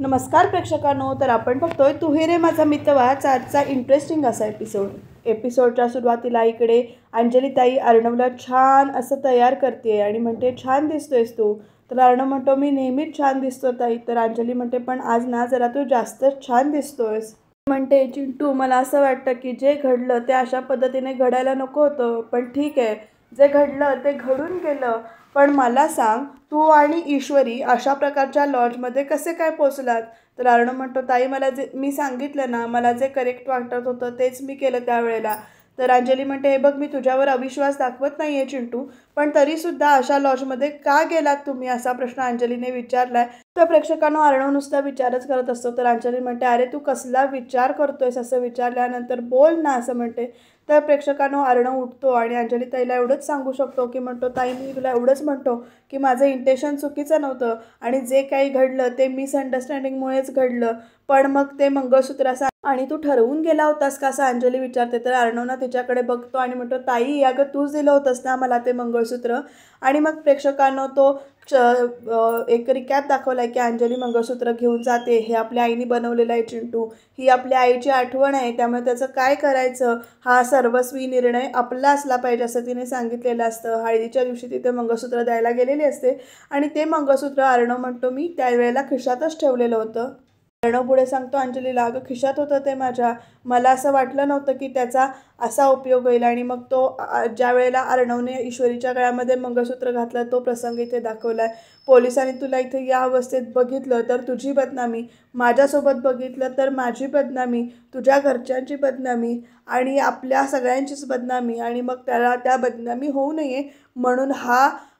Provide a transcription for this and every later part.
नमस्कार प्रेक्षकांनो, तर आपण बघतोय तू हे रे माझा मित्रवाचा आजचा इंटरेस्टिंग असा एपिसोडच्या सुरुवातीला इकडे अंजलीताई अर्णवला छान असं तयार करते आणि म्हणते छान दिसतोयस तू. तर अर्णव म्हणतो मी नेहमीच छान दिसतो ताई. तर अंजली म्हणते पण आज ना जरा तू जास्तच छान दिसतोयस. म्हणते चिंटू मला असं वाटतं की जे घडलं ते अशा पद्धतीने घडायला नको होतं, पण ठीक आहे जे घडलं ते घडून गेलं. पण मला सांग तू आणि ईश्वरी अशा प्रकारच्या लॉजमध्ये कसे काय पोचलात. तर अर्णव म्हणतो ताई मला जे मी सांगितलं ना, मला जे करेक्ट वाटत होतं तेच मी केलं त्यावेळेला. तर अंजली म्हणते हे बघ मी तुझ्यावर अविश्वास दाखवत नाही आहे चिंटू, पण तरीसुद्धा अशा लॉजमध्ये का गेलात तुम्ही असा प्रश्न अंजलीने विचारलाय. तर प्रेक्षकांनो अर्णव नुसता विचारच करत असतो. तर अंजली म्हणते अरे तू कसला विचार करतोयस असं विचारल्यानंतर बोल ना असं म्हणते. तर प्रेक्षकांनो अर्णव उठतो आणि अंजली ताईला एवढंच सांगू शकतो की म्हणतो ताई मी तुला एवढंच म्हणतो की माझं इंटेन्शन चुकीचं नव्हतं आणि जे काही घडलं ते मिसअंडरस्टँडिंगमुळेच घडलं. पण मग ते मंगळसूत्र आणि तू ठरवून गेला होतास का असं अंजली विचारते. तर अर्णव ना तिच्याकडे बघतो आणि म्हणतो ताई अगं तूच दिलं होतंस ना मला ते मंगळसूत्र. आणि मग प्रेक्षकांनो तो एक रिकॅप दाखवला आहे की अंजली मंगळसूत्र घेऊन जाते. हे आपल्या आईने बनवलेलं आहे चिंटू, ही आपल्या आईची आठवण आहे, त्यामुळे त्याचं काय करायचं हा सर्वस्वी निर्णय आपला असला पाहिजे असं तिने सांगितलेलं असतं. हळदीच्या दिवशी तिथे मंगळसूत्र द्यायला गेलेली असते आणि ते मंगळसूत्र अर्णव म्हणतो मी त्यावेळेला खिशातच ठेवलेलं होतं. अर्णव पुढे सांगतो अंजलीला अगं खिशात होतं ते माझ्या, मला असं वाटलं नव्हतं की त्याचा असा उपयोग होईल. आणि मग तो ज्या वेळेला अर्णवने ईश्वरीच्या गळ्यामध्ये मंगळसूत्र घातलं तो प्रसंग इथे दाखवला आहे. पोलिसांनी तुला इथे या अवस्थेत बघितलं तर तुझी बदनामी, माझ्यासोबत बघितलं तर माझी बदनामी, तुझ्या घरच्यांची बदनामी आणि आपल्या सगळ्यांचीच बदनामी. आणि मग त्याला त्या बदनामी होऊ नये म्हणून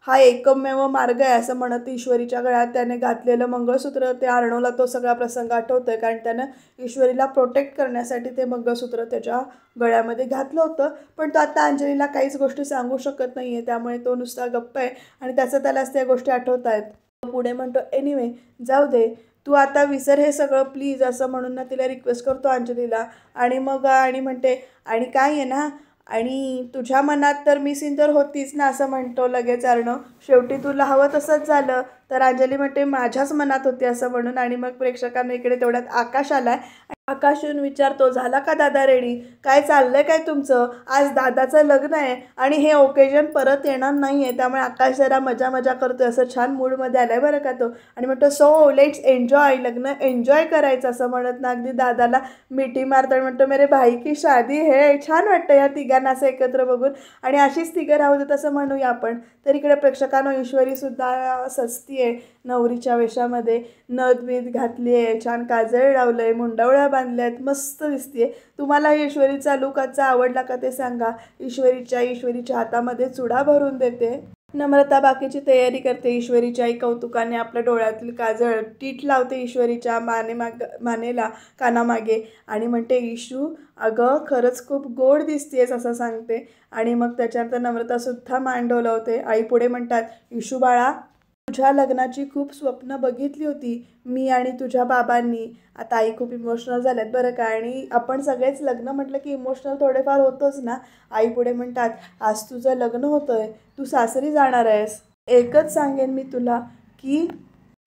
हा एकमेव मार्ग आहे असं म्हणत ईश्वरीच्या गळ्यात त्याने घातलेलं मंगळसूत्र ते अर्णवला तो सगळा प्रसंग आठवतोय, कारण त्यानं ईश्वरीला प्रोटेक्ट करण्यासाठी ते मंगळसूत्र त्याच्या गळ्यामध्ये घातलं होतं. पण तो आता अंजलीला काहीच गोष्टी सांगू शकत नाही आहे, त्यामुळे तो नुसता गप्प आहे आणि त्यालाच त्या गोष्टी आठवत आहेत. पुढे म्हणतो एनिवे जाऊ दे तू आता विसर हे सगळं प्लीज असं म्हणून ना तिला रिक्वेस्ट करतो अंजलीला. आणि मग आणि म्हणते आणि काय आहे ना आणि तुझ्या मनात तर मी सिंदर होतीच ना असं म्हणतो लगेच अर्णव. शेवटी तुला हवं तसंच झालं. तर अंजली म्हणते माझ्याच मनात होती असं म्हणून. आणि मग प्रेक्षकांना इकडे तेवढ्यात आकाश आलाय. आकाश येऊन विचारतो झाला का दादा रेडी, काय चाललंय काय तुमचं, आज दादाचं लग्न आहे आणि हे ओकेजन परत येणार नाही आहे, त्यामुळे आकाश जरा मजा करतोय असं छान मूडमध्ये आलाय बरं का तो. आणि म्हणतो सो लेट्स एन्जॉय, लग्न एन्जॉय करायचं असं म्हणत ना अगदी दादाला मिठी मारतो. म्हणतो मेरे भाई की शादी है. छान वाटतं या तिघांना असं एकत्र बघून आणि अशीच तिघं राहू देत असं म्हणूया आपण. तर इकडे प्रेक्षकांनो ईश्वरीसुद्धा सजती आहे नवरीच्या वेशामध्ये, नथ बीत घातली आहे, छान काजळ लावलं आहे, मुंडावळ्या बांधल्या आहेत, मस्त दिसते. तुम्हाला ईश्वरीचा लुक आजचा आवडला का ते सांगा. ईश्वरीच्या हातामध्ये चुडा भरून देते. नम्रता बाकीची तयारी करते. ईश्वरीच्या आई कौतुकाने आपल्या डोळ्यातील काजळ टीट लावते ईश्वरीच्या मानेला कानामागे आणि म्हणते ईशू अगं खरंच खूप गोड दिसतेस असं सांगते. आणि मग त्याच्यानंतर नम्रतासुद्धा मान डोलावते. आई पुढे म्हणतात ईशू बाळा तुझ्या लग्नाची खूप स्वप्न बघितली होती मी आणि तुझ्या बाबांनी. आता आई खूप इमोशनल झाल्यात बरं का, आणि आपण सगळेच लग्न म्हटलं की इमोशनल थोडेफार होतोच ना. आई पुढे म्हणतात आज तुझं लग्न होतंय, तू सासरी जाणार आहेस, एकच सांगेन मी तुला की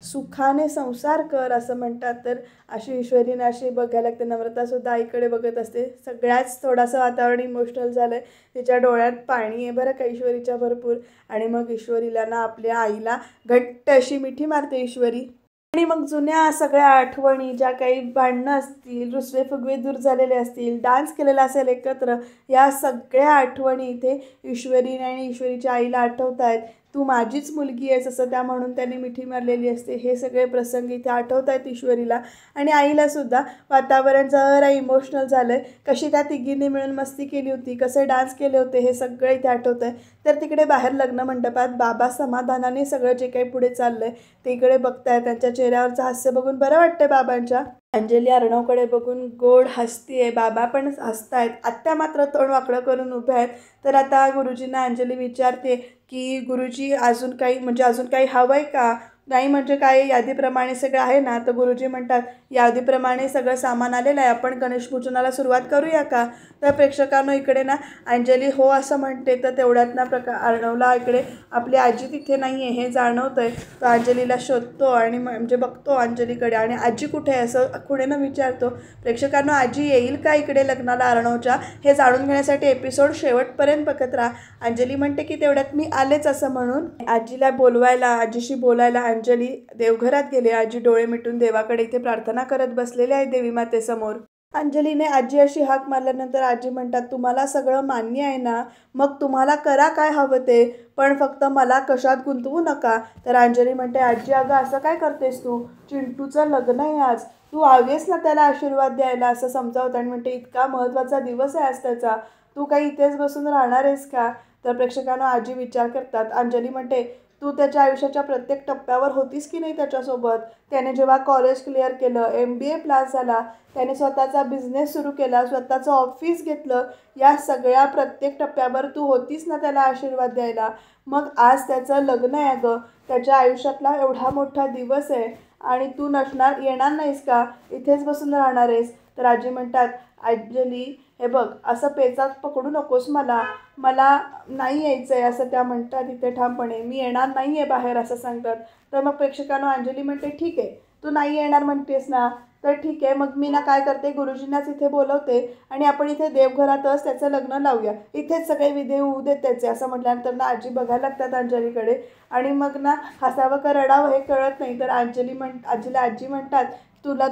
सुखाने संसार कर असं म्हणतात. तर अशी ईश्वरीने अशी बघायला लागते. नम्रतासुद्धा आईकडे बघत असते. सगळ्याच थोडंसं वातावरण इमोशनल झालं आहे. तिच्या डोळ्यात पाणी आहे बरं का ईश्वरीच्या भरपूर. आणि मग ईश्वरीला ना आपल्या आईला घट्ट अशी मिठी मारते ईश्वरी. आणि मग जुन्या सगळ्या आठवणी ज्या काही भांडणं असतील, रुसवे फुगवे दूर झालेले असतील, डान्स केलेला असेल एकत्र, या सगळ्या आठवणी इथे ईश्वरीने आणि ईश्वरीच्या आईला आठवत आहेत. तू माझीच मुलगी आहेस असं त्या म्हणून त्यांनी मिठी मारलेली असते. हे सगळे प्रसंग इथे आठवत आहेत ईश्वरीला. आणि आईलासुद्धा वातावरण जरा इमोशनल झालं आहे. कशी त्या तिघींनी मिळून मस्ती केली होती, कसे डान्स केले होते हे सगळं इथे आठवत आहे. तर तिकडे बाहेर लग्न मंडपात बाबा समाधानाने सगळं जे काही पुढे चाललं आहे ते इकडे बघताय. त्यांच्या चेहऱ्यावरचं हास्य बघून बरं वाटतं बाबांच्या. अंजली अर्णवकडे बघून गोड हसतीये, बाबा पण हसतायत, आत्या मात्र तोंड वाकडं करून उभ्या आहेत. तर आता गुरुजींना अंजली विचारते की गुरुजी अजून काही हवं आहे का, नाही म्हणजे काय, यादीप्रमाणे सगळं आहे ना? तर गुरुजी म्हणतात यादीप्रमाणे सगळं सामान आलेलं आहे, आपण गणेश पूजनाला सुरुवात करूया का? तर प्रेक्षकांनो इकडे ना अंजली हो असं म्हणते. तर तेवढ्यात ना अर्णवला इकडे आपली आजी तिथे नाही आहे हे जाणवतं आहे. तो अंजलीला शोधतो आणि म्हणजे बघतो अंजलीकडे आणि आजी कुठे आहे असं खुणेनं विचारतो. प्रेक्षकांनो आजी येईल का इकडे लग्नाला अर्णवच्या हे जाणून घेण्यासाठी एपिसोड शेवटपर्यंत बघत राहा. अंजली म्हणते की तेवढ्यात मी आलेच असं म्हणून आजीला बोलवायला, आजीशी बोलायला अंजली देवघरात गेले. आजी डोळे मिटून देवाकडे इथे प्रार्थना करत बसलेले आहे देवी मातेसमोर. अंजलीने आजी अशी हाक मारल्यानंतर आजी म्हणतात तुम्हाला सगळं मान्य आहे ना? मग तुम्हाला करा काय हवं ते, पण फक्त मला कशात गुंतवू नका. तर अंजली म्हणते आजी अगं असं काय करतेस तू? चिंटूचं लग्न आहे आज, तू हवेस ना त्याला आशीर्वाद द्यायला असं समजावतं आणि म्हणते इतका महत्त्वाचा दिवस आहे आज त्याचा, तू काही इथेच बसून राहणार आहेस का? तर प्रेक्षकांना आजी विचार करतात. अंजली म्हणते तू त्याच्या आयुष्याच्या प्रत्येक टप्प्यावर होतीस की नाही त्याच्यासोबत? त्याने जेव्हा कॉलेज क्लिअर केलं, MBA पास झाला, त्याने स्वतःचा बिझनेस सुरू केला, स्वतःचं ऑफिस घेतलं, या सगळ्या प्रत्येक टप्प्यावर तू होतीस ना त्याला आशीर्वाद द्यायला. मग आज त्याचं लग्न आहे अगं, त्याच्या आयुष्यातला एवढा मोठा दिवस आहे आणि तू येणार नाहीस का? इथेच बसून राहणार आहेस? तर आजी म्हणतात अंजली हे बघ असं पेचात पकडू नकोस मला नाही यायचं आहे असं त्या म्हणतात इथे ठामपणे. मी येणार नाही आहे बाहेर असं सांगतात. तर मग प्रेक्षकांना अंजली म्हणते ठीक आहे तू नाही येणार म्हणतेस ना, तर ठीक आहे मग मी ना काय करते गुरुजींनाच इथे बोलवते आणि आपण इथे देवघरातच त्याचं लग्न लावूया, इथेच सगळे विधी होऊ देत त्याचे असं म्हटल्यानंतर ना आजी बघायला लागतात अंजलीकडे आणि मग ना हसावं का रडावं हे कळत नाही. तर आजीला आजी म्हणतात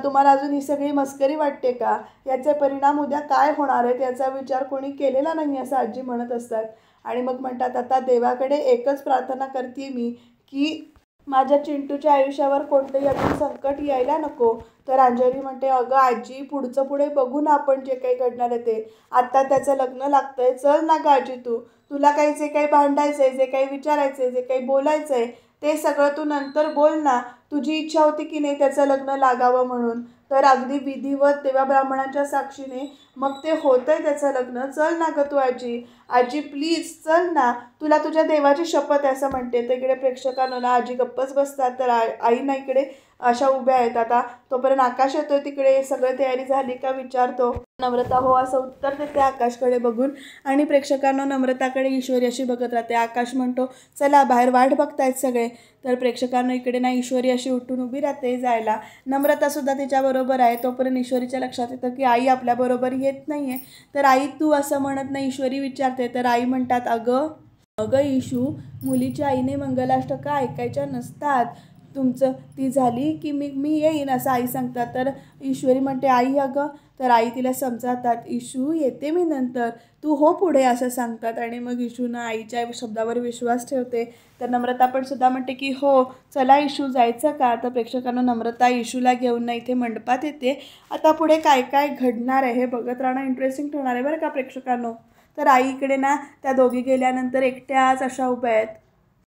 तुम्हाला अजून ही सगळी मस्करी वाटते का? याचे परिणाम उद्या काय होणार आहेत याचा विचार कोणी केलेला नाही असं आजी म्हणत असतात. आणि मग म्हणतात आता देवाकडे एकच प्रार्थना करते मी की माझ्या चिंटूच्या आयुष्यावर कोणतंही अजून संकट यायला नको. तर अंजली म्हणते अगं आजी पुढचं पुढे बघू ना आपण जे काही घडणार आहे ते, आत्ता त्याचं लग्न लागतंय, चल ना गं आजी तुला काही जे काही भांडायचं आहे, जे काही विचारायचं आहे, जे काही बोलायचं आहे ते सगळं तू नंतर बोल ना. तुझी इच्छा होती की नाही त्याचं लग्न लागावं म्हणून, तर अगदी विधिवत देवा ब्राह्मणांच्या साक्षीने मग ते होतंय त्याचं लग्न, चल ना गं तू आजी प्लीज चल ना, तुला तुझ्या देवाची शपथ आहे असं म्हणते. तर इकडे प्रेक्षकांना ना आजी गप्पच बसतात. तर आई ना इकडे अशा उभ्या आहेत. आता तोपर्यंत आकाश येतोय तिकडे, सगळं तयारी झाली का विचारतो. नम्रता हो असं उत्तर देते आकाशकडे बघून आणि प्रेक्षकांना नम्रताकडे ईश्वरी अशी बघत राहते. आकाश म्हणतो चला बाहेर वाट बघतायत सगळे. तर प्रेक्षकांना इकडे ना ईश्वरी अशी उठून उभी राहते जायला. नम्रतासुद्धा तिच्याबरोबर आहे. तोपर्यंत ईश्वरीच्या लक्षात येतं की आई आपल्याबरोबर येत नाही आहे. तर आई तू असं म्हणत नाही ईश्वरी विचारते. तर आई म्हणतात अगं ईशू, मुलीच्या आईने मंगलाष्टका ऐकायच्या नसतात, तुमचं ती झाली की मी येईन असं आई सांगतात. तर ईश्वरी म्हणते आई अगं, तर आई तिला समजावतात ईशू येते मी नंतर, तू हो पुढे असं सांगतात. आणि मग ईशूनं आईच्या शब्दावर विश्वास ठेवते. तर नम्रता पण सुद्धा म्हणते की हो चला ईशू जायचं का? तर प्रेक्षकांना नम्रता ईशूला घेऊन ना इथे मंडपात येते. आता पुढे काय काय घडणार आहे हे बघत राहणं इंटरेस्टिंग ठरणार आहे बरं का प्रेक्षकांनो. तर आई इकडे ना त्या दोघी गेल्यानंतर एकट्याच अशा उभ्या आहेत.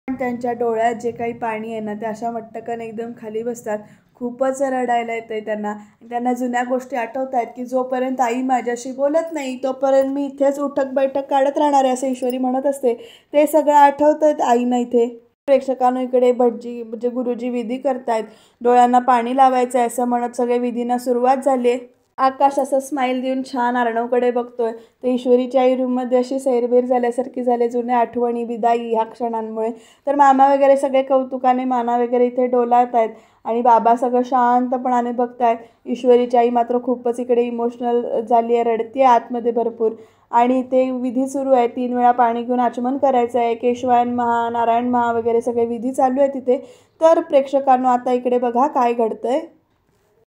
पण त्यांच्या डोळ्यात जे काही पाणी आहे ना ते अशा मट्टकन एकदम खाली बसतात. खूपच रडायला येतं आहे त्यांना जुन्या गोष्टी आठवत आहेत की जोपर्यंत आई माझ्याशी बोलत नाही तोपर्यंत मी इथेच उठक बैठक काढत राहणार आहे असं ईश्वरी म्हणत असते. ते सगळं आठवतं आहेत आईना इथे. प्रेक्षकांनो इकडे भटजी म्हणजे गुरुजी विधी करतायत, डोळ्यांना पाणी लावायचं आहे असं म्हणत सगळे विधींना सुरुवात झाली. आकाश असं स्माईल देऊन छान अर्णवकडे बघतोय. तर ईश्वरीची आई रूममध्ये अशी सैरभैर झाल्यासारखी झाले जुन्या आठवणी विदाई ह्या क्षणांमुळे. तर मामा वगैरे सगळे कौतुकाने माना वगैरे इथे डोलावत आहेत आणि बाबा सगळं शांतपणाने बघतायत. ईश्वरीची आई मात्र खूपच इकडे इमोशनल झाली आहे, रडते आहे आतमध्ये भरपूर. आणि ते विधी सुरू आहे, 3 वेळा पाणी घेऊन आचमन करायचं आहे, केशवायन महा नारायण महा वगैरे सगळे विधी चालू आहे तिथे. तर प्रेक्षकांनो आता इकडे बघा काय घडतंय.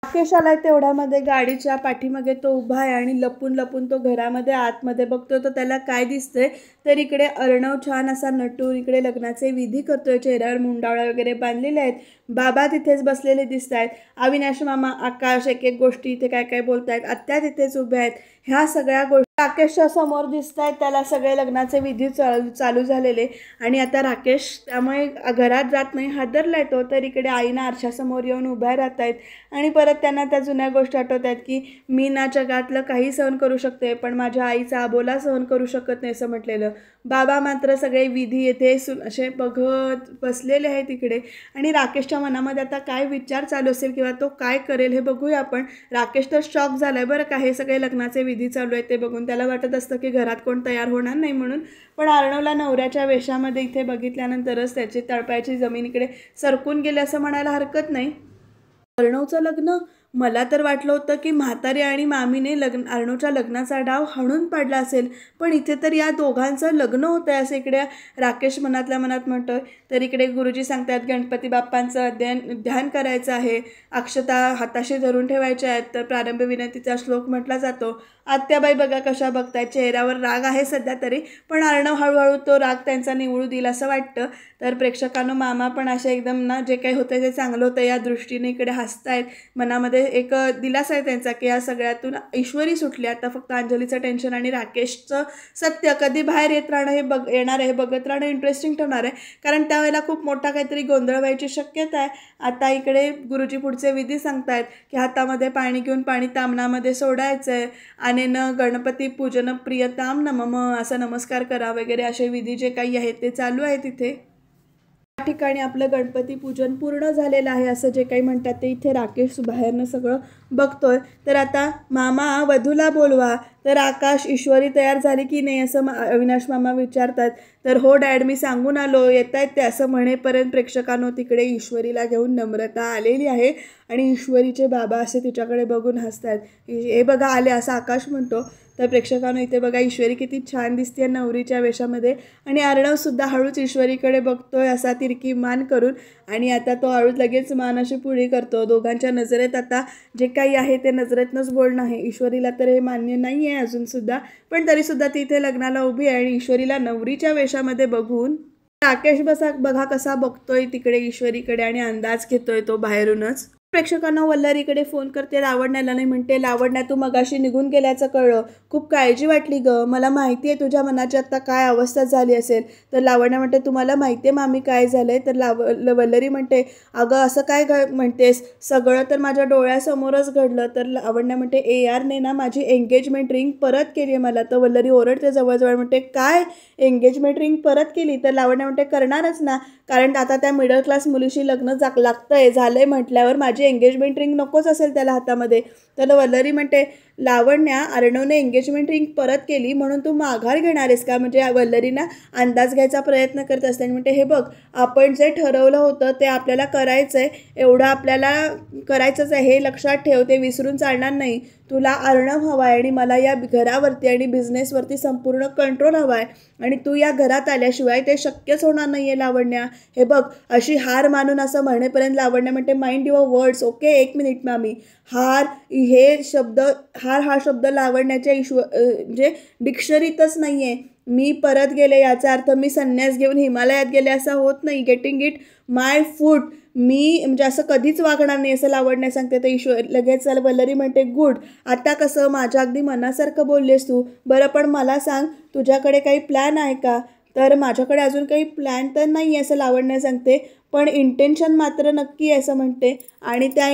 राकेश आलाय तेवढ्यामध्ये गाडीच्या पाठीमागे तो उभा आहे आणि लपून लपून तो घरामध्ये आतमध्ये बघतो. तर त्याला काय दिसतंय तर इकडे अर्णव छान असा नटून इकडे लग्नाचे विधी करतोय, चेहऱ्यावर मुंडावळ्या वगैरे बांधलेले आहेत. बाबा तिथेच बसलेले दिसत आहेत. अविनाश मामा आकाश एक एक गोष्टी इथे काय काय बोलतायत. आत्या तिथेच उभ्या आहेत. ह्या सगळ्या गोष्टी राकेशच्या समोर दिसत आहेत. त्याला सगळे लग्नाचे विधी चालू झालेले आणि आता राकेश त्यामुळे घरात जात नाही, हादरला येतो. तर इकडे आईना आरशासमोर येऊन उभ्या राहत आहेत आणि परत त्यांना त्या जुन्या गोष्टी आठवत आहेत की मी ना जगातलं काही सहन करू शकते पण माझ्या आईचा अबोला सहन करू शकत नाही असं म्हटलेलं. बाबा मात्र सगळे विधी येथे असे बघत बसलेले आहे तिकडे. आणि राकेशच्या मनामध्ये आता काय विचार चालू असेल किंवा तो काय करेल हे बघूया आपण. राकेश तर शॉक झाला आहे बरं का, हे सगळे लग्नाचे विधी चालू आहेत ते बघून. त्याला वाटत असतं की घरात कोण तयार होणार नाही म्हणून. पण अर्णवला नवऱ्याच्या वेशामध्ये इथे बघितल्यानंतरच त्याची तळपायाची जमीन इकडे सरकून गेली असं म्हणायला हरकत नाही. अर्णवचं लग्न, मला तर वाटलं होतं की म्हातारी आणि मामीने अर्णवच्या लग्नाचा डाव हाणून पाडला असेल, पण इथे तर या दोघांचं लग्न होतं आहे असं इकडे राकेश मनातल्या मनात म्हणतोय. तर इकडे गुरुजी सांगतात गणपती बाप्पांचं ध्यान करायचं आहे, अक्षता हाताशी धरून ठेवायच्या आहेत. तर प्रारंभ विनंतीचा श्लोक म्हटला जातो. आत्याबाई बघा कशा बघताय, चेहऱ्यावर राग आहे सध्या तरी, पण अर्णव हळूहळू तो राग त्यांचा निवळू देईल असं वाटतं. तर प्रेक्षकांनो मामा पण असे एकदम ना, जे काही होतं ते चांगलं होतं या दृष्टीने इकडे हसतायत. मनामध्ये एक दिलासा आहे त्यांचा की या सगळ्यातून ईश्वरी सुटली, आता फक्त अंजलीचं टेन्शन आणि राकेशचं सत्य कधी बाहेर येत राहणं हे येणार आहे, बघत राहणं इंटरेस्टिंग ठरणार आहे. कारण त्यावेळेला खूप मोठा काहीतरी गोंधळ व्हायची शक्यता आहे. आता इकडे गुरुजी पुढचे विधी सांगतायत की हातामध्ये पाणी घेऊन पाणी तामणामध्ये सोडायचं आहे, आणि गणपती पूजन प्रियताम नमः असं नमस्कार करा वगैरे असे विधी जे काही आहेत ते चालू आहे तिथे. या ठिकाणी आपलं गणपती पूजन पूर्ण झालेलं आहे असं जे काही म्हणतात ते इथे राकेश बाहेरनं सगळं बघतोय. तर आता मामा वधूला बोलवा. तर आकाश, ईश्वरी तयार झाली की नाही असं अविनाश मामा विचारतात. तर हो डॅड, मी सांगून आलो, येत आहेत ते असं म्हणेपर्यंत प्रेक्षकांनो तिकडे ईश्वरीला घेऊन नम्रता आलेली आहे आणि ईश्वरीचे बाबा असे तिच्याकडे बघून हसतात. हे बघा आले असं आकाश म्हणतो. तर प्रेक्षकांनो इथे बघा ईश्वरी किती छान दिसते नवरीच्या वेशामध्ये, आणि अर्णवसुद्धा हळूच ईश्वरीकडे बघतोय असा तिरकी मान करून, आणि आता तो हळूच लगेच मान अशी पुढे करतो. दोघांच्या नजरेत आता जे काही आहे ते नजरेतनंच बोलणं आहे. ईश्वरीला तर हे मान्य नाही आहे अजूनसुद्धा, पण तरीसुद्धा ती इथे लग्नाला उभी आहे आणि ईश्वरीला नवरीच्या वेशामध्ये बघून राकेश बघा कसा बघतोय तिकडे ईश्वरीकडे आणि अंदाज घेतोय तो बाहेरूनच. प्रेक्षकांना वल्लरीकडे फोन करते, लावण्याला नाही म्हणते. लावण्या, तू मगाशी निघून गेल्याचं कळलं, खूप काळजी वाटली ग, मला माहिती आहे तुझ्या मनाची आत्ता काय अवस्था झाली असेल. तर लावण्या म्हणते, तुम्हाला माहिती आहे मामी काय झालं आहे. तर वल्लरी म्हणते, अगं असं काय म्हणतेस, सगळं तर माझ्या डोळ्यासमोरच घडलं. तर लावण्या म्हणते, ARने ना माझी एंगेजमेंट रिंग परत केली आहे मला. तर वल्लरी ओरडते जवळजवळ, म्हणते काय एंगेजमेंट रिंग परत केली. तर लावण्या म्हणते, करणारच ना, कारण आता त्या मिडल क्लास मुलीशी लग्न लागतंय, झालंय म्हटल्यावर माझी एंगेजमेंट रिंग नकोच असेल त्याला हातामध्ये. तर वल्लरी म्हणते, लावण्या, अर्णवने एंगेजमेंट रिंग परत केली म्हणून तू माघार घेणार आहेस का. म्हणजे वल्लरीना अंदाज घ्यायचा प्रयत्न करत असताना म्हणते, हे बघ, आपण जे ठरवलं होतं ते आपल्याला करायचं आहे, एवढं आपल्याला करायचंच आहे, हे लक्षात ठेव, ते विसरून चालणार नाही. तुला अर्णव हवा आहे आणि मला या घरावरती आणि बिझनेसवरती संपूर्ण कंट्रोल हवा आहे, आणि तू या घरात आल्याशिवाय ते शक्यच होणार नाही आहे लावण्या. हे बघ, अशी हार मानून असं म्हणेपर्यंत लावण्या म्हणते, mind your words, okay. 1 minute मामी, हार हा शब्द लावण्याच्या म्हणजे डिक्शनरीतच नाही आहे. मी परत गेले याचा अर्थ मी संन्यास घेऊन हिमालयात गेले असा होत नाही. गेटिंग इट माय फूट. मी म्हणजे असं कधीच वागणार नाही असं लावण्या सांगते. तर लगेच वल्लरी म्हणते, गुड, आता कसं माझ्या अगदी मनासारखं बोललेस तू. बरं, पण मला सांग, तुझ्याकडे काही प्लॅन आहे का. तर माझ्याकडे अजून काही प्लॅन तर नाही आहे असं लावण्या सांगते, पण इंटेन्शन मात्र नक्की आहे असं म्हणते. आणि त्या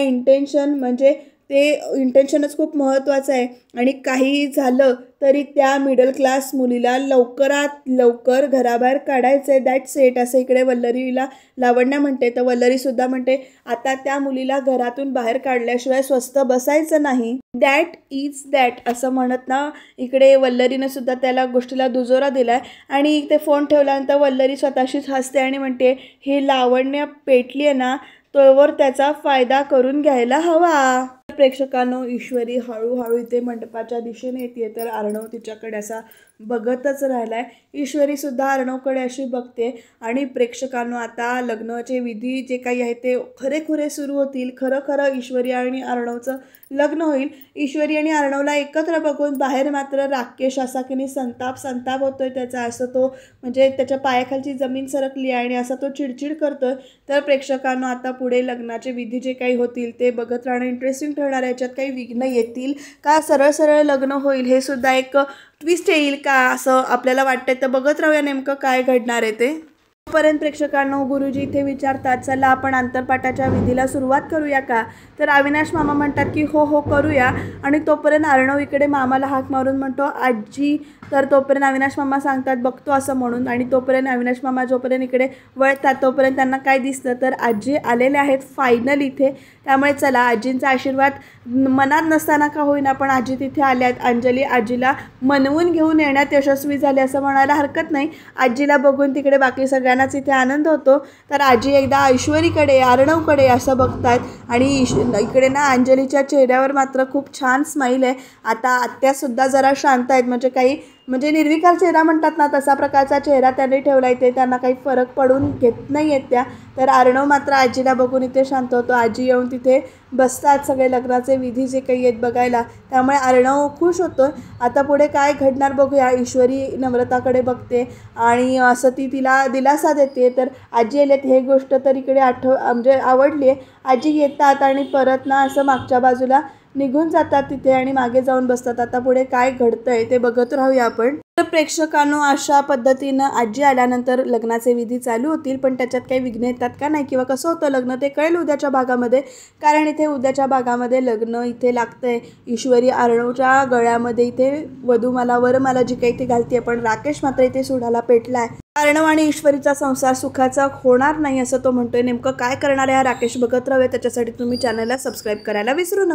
ते इंटेन्शनच खूप महत्त्वाचं आहे. आणि काही झालं तरी त्या मिडल क्लास मुलीला लवकरात लवकर घराबाहेर काढायचं आहे, दॅट्स इट असं इकडे वल्लरीला लावण्या म्हणते. तर वल्लरीसुद्धा म्हणते, आता त्या मुलीला घरातून बाहेर काढल्याशिवाय स्वस्थ बसायचं नाही. दॅट इज दॅट असं म्हणत ना इकडे वल्लरीनं सुद्धा त्याला गोष्टीला दुजोरा दिला आहे. आणि ते फोन ठेवल्यानंतर वल्लरी स्वतःशीच हसते आणि म्हणते, ही लावण्य पेटली आहे ना, तोवर त्याचा फायदा करून घ्यायला हवा. प्रेक्षकांनो ईश्वरी हळूहळू इथे मंडपाच्या दिशेने येते. तर अर्णव तिच्याकडे असा बघतच राहिला आहे. ईश्वरीसुद्धा अर्णवकडे अशी बघते. आणि प्रेक्षकांनो आता लग्नाचे विधी जे काही आहे ते खरे सुरू होतील. खरं ईश्वरी आणि अर्णवचं लग्न होईल. ईश्वरी आणि अर्णवला एकत्र बघून बाहेर मात्र राकेश असा की नाही संताप होतोय त्याचा, असं तो म्हणजे त्याच्या पायाखालची जमीन सरकली आहे आणि असा तो चिडचिड करतोय. तर प्रेक्षकांनो आता पुढे लग्नाचे विधी जे काही होतील ते बघत राहणं इंटरेस्टिंग ठरणार आहे. याच्यात काही विघ्न येतील का, सरळ लग्न होईल, हे सुद्धा एक ट्विस्ट येईल का असं आपल्याला वाटतंय. तर बघत राहूया नेमकं काय घडणार आहे ते. पर्यंत प्रेक्षकांनो गुरुजी इथे विचारतात, चला आपण अंतरपाठाच्या विधीला सुरुवात करूया का? तर अविनाश मामा म्हणतात की हो हो करूया. आणि तोपर्यंत अर्णव इकडे मामाला हाक मारून म्हणतो आजी. तर तोपर्यंत अविनाश मामा सांगतात बघतो असं म्हणून. आणि तोपर्यंत अविनाश मामा जोपर्यंत इकडे वळतात तोपर्यंत त्यांना काय दिसतं तर आजी आलेले आहेत फायनल इथे. त्यामुळे चला आजींचा आशीर्वाद मनात नसताना का होईना पण आजी तिथे आल्या आहेत. अंजली आजीला मनवून घेऊन येण्यात यशस्वी झाले असं म्हणायला हरकत नाही. आजीला बघून तिकडे बाकी सगळ्यांनाच इथे आनंद होतो. तर आजी एकदा ऐश्वरीकडे अर्णवकडे असं बघतायत आणि इकडे ना अंजलीच्या चेहऱ्यावर मात्र खूप छान स्माईल आहे. आता आत्यासुद्धा जरा शांत आहेत, म्हणजे निर्विकार चेहरा म्हणतात ना तसा प्रकारचा चेहरा त्यांनी ठेवला इथे. त्यांना काही फरक पडून घेत नाही आहेत त्या. तर अर्णव मात्र आजीला बघून इथे शांत होतो. आजी येऊन तिथे बसतात सगळे लग्नाचे विधी जे काही आहेत बघायला. त्यामुळे अर्णव खुश होतो. आता पुढे काय घडणार बघूया. ईश्वरी नम्रताकडे बघते आणि असं ती तिला दिलासा देते. तर आजी येलेत हे गोष्ट तर इकडे म्हणजे आवडली आहे. आजी येतात आणि परत ना असं मागच्या बाजूला निघून जातात तिथे आणि मागे जाऊन बसतात. आता पुढे काय घडतंय ते बघत राहूया आपण. तर प्रेक्षकांनो अशा पद्धतीनं आजी आल्यानंतर लग्नाचे विधी चालू होतील. पण त्याच्यात काही विघ्न येतात का नाही किंवा कसं होतं लग्न ते कळेल उद्याच्या भागामध्ये. कारण इथे उद्याच्या भागामध्ये लग्न इथे लागतंय. ईश्वरी अर्णवच्या गळ्यामध्ये इथे वधूमाला वरमाला जी काही ती घालते. पण राकेश मात्र इथे सुडाला पेटलाय. अर्णव आणि ईश्वरीचा संसार सुखाचा होणार नाही असं तो म्हणतोय. नेमकं काय करणार आहे हा राकेश बघत राहूया. त्याच्यासाठी तुम्ही चॅनलला सबस्क्राईब करायला विसरू नका.